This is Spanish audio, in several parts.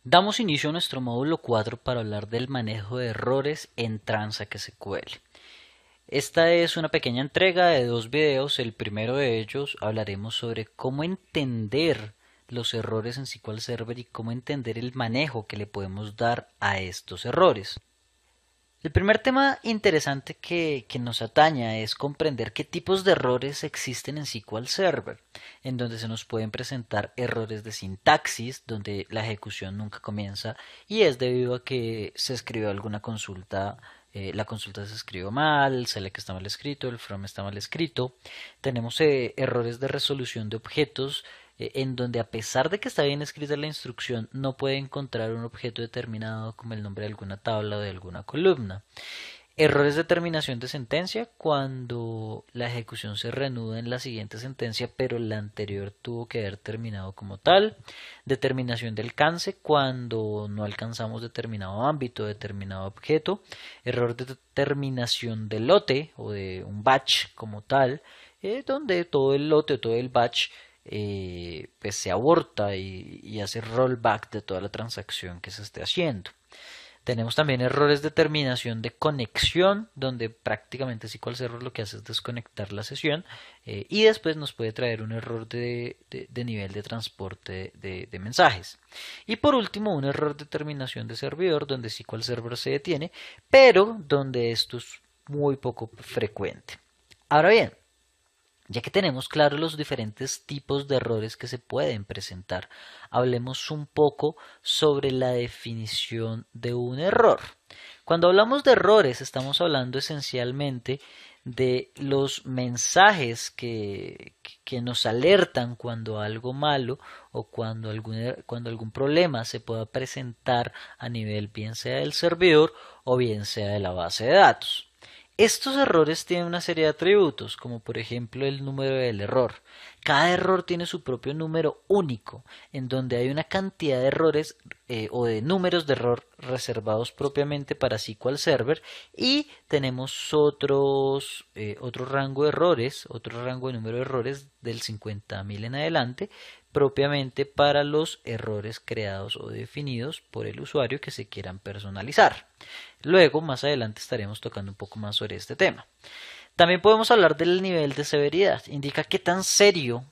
Damos inicio a nuestro módulo 4 para hablar del manejo de errores en Transact SQL. Esta es una pequeña entrega de dos videos. El primero de ellos hablaremos sobre cómo entender los errores en SQL Server y cómo entender el manejo que le podemos dar a estos errores. El primer tema interesante que nos ataña es comprender qué tipos de errores existen en SQL Server, en donde se nos pueden presentar errores de sintaxis, donde la ejecución nunca comienza y es debido a que se escribió alguna consulta, la consulta se escribió mal, el select está mal escrito, el from está mal escrito. Tenemos errores de resolución de objetos, en donde a pesar de que está bien escrita la instrucción, no puede encontrar un objeto determinado como el nombre de alguna tabla o de alguna columna. Errores de terminación de sentencia cuando la ejecución se reanuda en la siguiente sentencia, pero la anterior tuvo que haber terminado como tal. Determinación del alcance cuando no alcanzamos determinado ámbito, determinado objeto. Error de determinación del lote o de un batch como tal, donde todo el lote o todo el batch pues se aborta y hace rollback de toda la transacción que se esté haciendo. Tenemos también errores de terminación de conexión, donde prácticamente SQL Server lo que hace es desconectar la sesión y después nos puede traer un error de nivel de transporte de mensajes. Y por último, un error de terminación de servidor, donde SQL Server se detiene, pero donde esto es muy poco frecuente. Ahora bien, ya que tenemos claro los diferentes tipos de errores que se pueden presentar, hablemos un poco sobre la definición de un error. Cuando hablamos de errores, estamos hablando esencialmente de los mensajes que nos alertan cuando algo malo o cuando algún problema se pueda presentar a nivel bien sea del servidor o bien sea de la base de datos. Estos errores tienen una serie de atributos, como por ejemplo el número del error. Cada error tiene su propio número único, en donde hay una cantidad de errores o de números de error reservados propiamente para SQL Server y tenemos otro rango de errores, otro rango de número de errores del 50.000 en adelante, propiamente para los errores creados o definidos por el usuario que se quieran personalizar. Luego, más adelante, estaremos tocando un poco más sobre este tema. También podemos hablar del nivel de severidad. Indica qué tan serio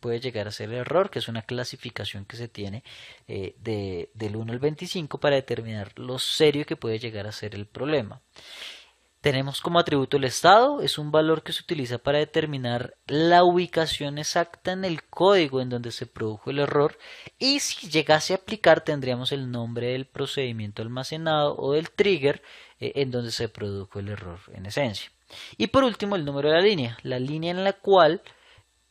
puede llegar a ser el error, que es una clasificación que se tiene del 1 al 25 para determinar lo serio que puede llegar a ser el problema. Tenemos como atributo el estado, es un valor que se utiliza para determinar la ubicación exacta en el código en donde se produjo el error y si llegase a aplicar tendríamos el nombre del procedimiento almacenado o del trigger en donde se produjo el error en esencia. Y por último el número de la línea en la cual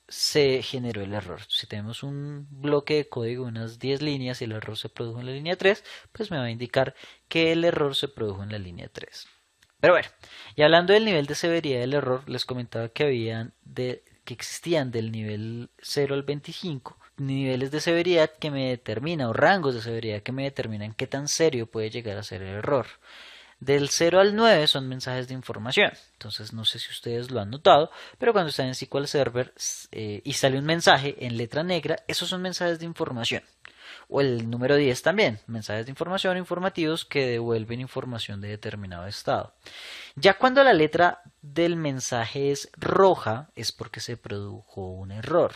se generó el error. Si tenemos un bloque de código de unas 10 líneas y el error se produjo en la línea 3, pues me va a indicar que el error se produjo en la línea 3. Pero bueno, y hablando del nivel de severidad del error, les comentaba que existían del nivel 0 al 25 niveles de severidad que me determinan, o rangos de severidad que me determinan qué tan serio puede llegar a ser el error. Del 0 al 9 son mensajes de información. Entonces no sé si ustedes lo han notado, pero cuando están en SQL Server y sale un mensaje en letra negra, esos son mensajes de información. O el número 10 también, mensajes de información informativos que devuelven información de determinado estado. Ya cuando la letra del mensaje es roja es porque se produjo un error.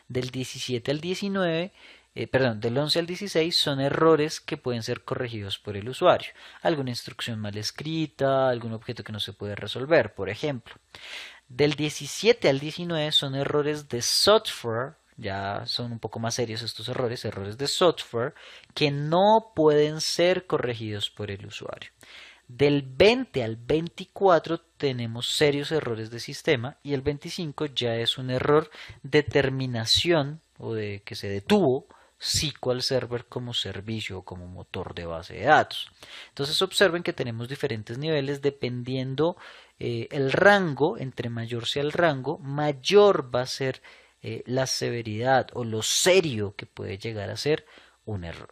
Del 17 al 19 del 11 al 16 son errores que pueden ser corregidos por el usuario. Alguna instrucción mal escrita, algún objeto que no se puede resolver, por ejemplo. Del 17 al 19 son errores de software, ya son un poco más serios estos errores, errores de software que no pueden ser corregidos por el usuario. Del 20 al 24 tenemos serios errores de sistema y el 25 ya es un error de terminación o de que se detuvo SQL Server como servicio o como motor de base de datos. Entonces observen que tenemos diferentes niveles dependiendo el rango, entre mayor sea el rango, mayor va a ser la severidad o lo serio que puede llegar a ser un error.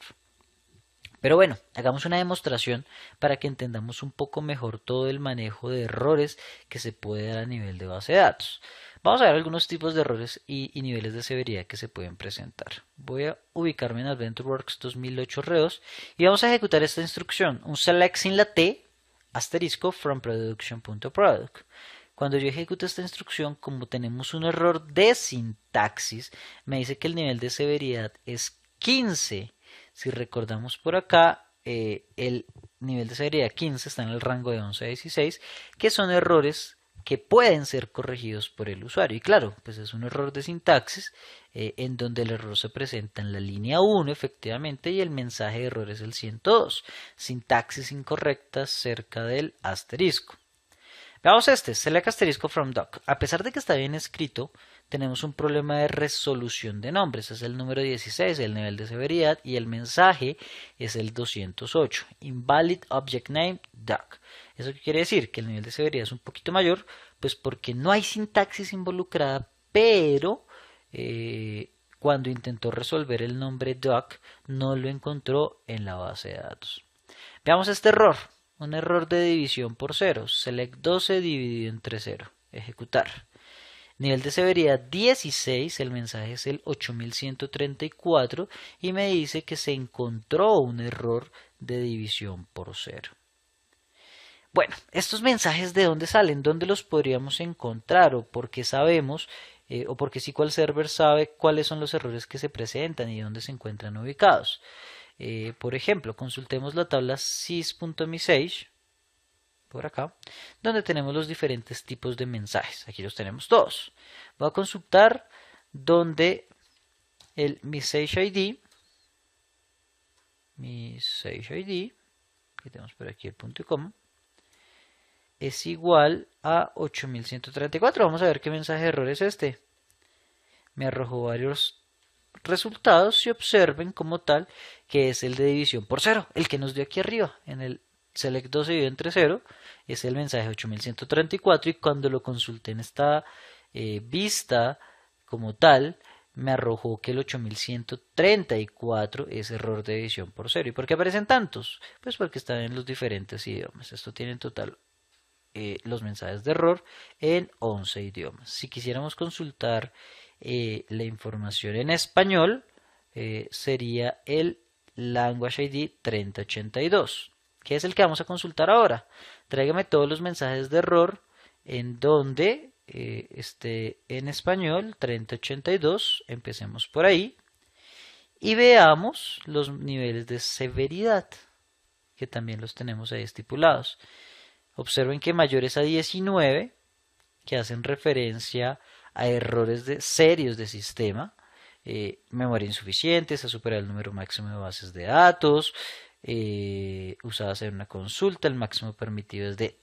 Pero bueno, hagamos una demostración para que entendamos un poco mejor todo el manejo de errores que se puede dar a nivel de base de datos. Vamos a ver algunos tipos de errores y niveles de severidad que se pueden presentar. Voy a ubicarme en AdventureWorks 2008 Reos y vamos a ejecutar esta instrucción, un select sin la T, asterisco from production.product. Cuando yo ejecuto esta instrucción, como tenemos un error de sintaxis, me dice que el nivel de severidad es 15. Si recordamos por acá, el nivel de severidad 15 está en el rango de 11 a 16, que son errores que pueden ser corregidos por el usuario. Y claro, pues es un error de sintaxis en donde el error se presenta en la línea 1 efectivamente y el mensaje de error es el 102. Sintaxis incorrecta cerca del asterisco. Veamos este, select asterisco from doc. A pesar de que está bien escrito, tenemos un problema de resolución de nombres. Es el número 16, el nivel de severidad, y el mensaje es el 208. Invalid object name doc. ¿Eso qué quiere decir? Que el nivel de severidad es un poquito mayor, pues porque no hay sintaxis involucrada, pero cuando intentó resolver el nombre doc, no lo encontró en la base de datos. Veamos este error. Un error de división por ceros. Select 12 dividido entre 0. Ejecutar. Nivel de severidad 16. El mensaje es el 8134 y me dice que se encontró un error de división por 0. Bueno, estos mensajes ¿de dónde salen? ¿Dónde los podríamos encontrar? ¿O porque sabemos, o porque SQL Server sabe cuáles son los errores que se presentan y dónde se encuentran ubicados? Por ejemplo, consultemos la tabla sys.message por acá, donde tenemos los diferentes tipos de mensajes. Aquí los tenemos todos. Voy a consultar donde el message ID, que tenemos por aquí el punto y coma, es igual a 8134. Vamos a ver qué mensaje de error es este. Me arrojó varios resultados y observen como tal que es el de división por 0, el que nos dio aquí arriba en el select 12 dividido entre 0 es el mensaje 8134 y cuando lo consulté en esta vista como tal me arrojó que el 8134 es error de división por 0. ¿Y por qué aparecen tantos? Pues porque están en los diferentes idiomas. Esto tiene en total los mensajes de error en 11 idiomas. Si quisiéramos consultar la información en español, sería el Language ID 3082, que es el que vamos a consultar ahora. Tráigame todos los mensajes de error en donde esté en español 3082. Empecemos por ahí y veamos los niveles de severidad, que también los tenemos ahí estipulados. Observen que mayores a 19, que hacen referencia a errores serios de sistema, memoria insuficiente, se ha superado el número máximo de bases de datos, usadas en una consulta, el máximo permitido es de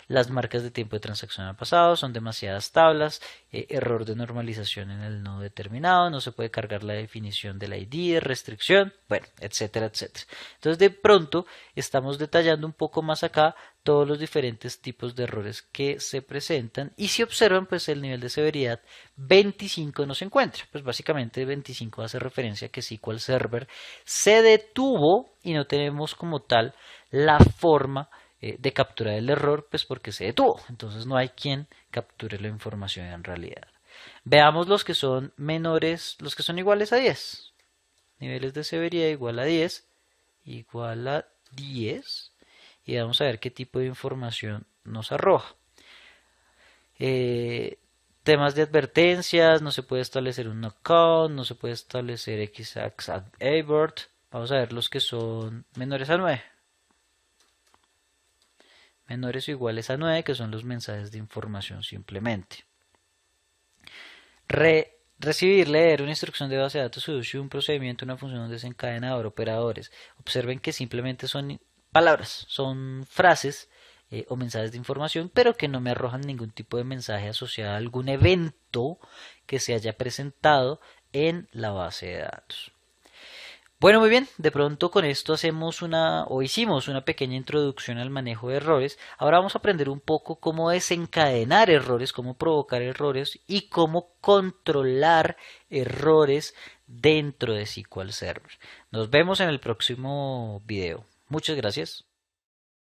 las marcas de tiempo de transacción al pasado, son demasiadas tablas, error de normalización en el nodo determinado, no se puede cargar la definición del ID, restricción, bueno, etcétera, etcétera. Entonces de pronto estamos detallando un poco más acá todos los diferentes tipos de errores que se presentan y si observan pues el nivel de severidad 25 no se encuentra, pues básicamente 25 hace referencia a que SQL Server se detuvo y no tenemos como tal la forma de capturar el error, pues porque se detuvo. Entonces no hay quien capture la información en realidad. Veamos los que son menores, los que son iguales a 10. Niveles de severidad igual a 10, igual a 10. Y vamos a ver qué tipo de información nos arroja. Temas de advertencias, no se puede establecer un knockout, no se puede establecer XAX abort. Vamos a ver los que son menores a 9. Menores o iguales a 9, que son los mensajes de información simplemente. Recibir, leer una instrucción de base de datos, un procedimiento, una función, un desencadenador, operadores. Observen que simplemente son palabras, son frases o mensajes de información, pero que no me arrojan ningún tipo de mensaje asociado a algún evento que se haya presentado en la base de datos. Bueno, muy bien, de pronto con esto hicimos una pequeña introducción al manejo de errores. Ahora vamos a aprender un poco cómo desencadenar errores, cómo provocar errores y cómo controlar errores dentro de SQL Server. Nos vemos en el próximo video. Muchas gracias.